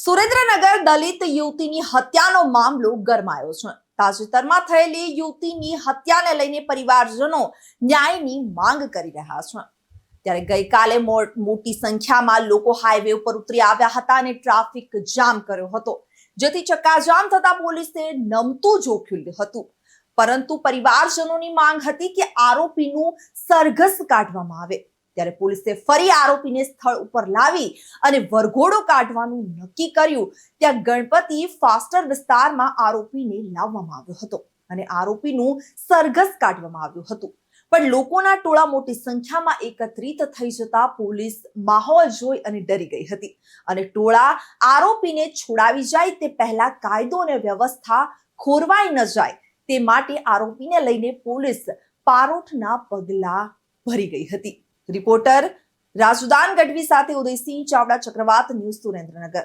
સુરેન્દ્રનગર દલિત યુવતીની હત્યાનો મામલો ગરમાયો છે। તાજેતરમાં થયેલી યુવતીની હત્યાને લઈને પરિવારજનો ન્યાયની માંગ કરી રહ્યા છે। ત્યારે ગઈકાલે મોટી સંખ્યામાં લોકો હાઈવે ઉપર ઉતરી આવ્યા હતા અને ટ્રાફિક જામ કર્યો હતો, જેથી ચક્કાજામ થતા પોલીસે નમતું જોખ્યું હતું। પરંતુ પરિવારજનોની માંગ હતી કે આરોપીનું સરઘસ કાઢવામાં આવે। ત્યારે પોલીસે ફરી આરોપીને સ્થળ ઉપર લાવી અને વરઘોડો કાઢવાનું નક્કી કર્યું। ત્યાં ગણપતિ ફાસ્ટર વિસ્તારમાં આરોપીને લાવવામાં આવ્યો હતો અને આરોપીનું સરઘસ કાઢવામાં આવ્યું હતું, પણ લોકોના ટોળા મોટી સંખ્યામાં એકત્રિત થઈ જતા પોલીસ માહોલ જોઈ અને ડરી ગઈ હતી અને ટોળા આરોપીને છોડાવી જાય તે પહેલા કાયદો અને વ્યવસ્થા ખોરવાઈ ન જાય તે માટે આરોપીને લઈને પોલીસ પારોઠના પગલા ભરી ગઈ હતી। રિપોર્ટર રાજુદાન ગઢવી સાથે ઉદયસિંહ ચાવડા, ચક્રવાત ન્યૂઝ, સુરેન્દ્રનગર।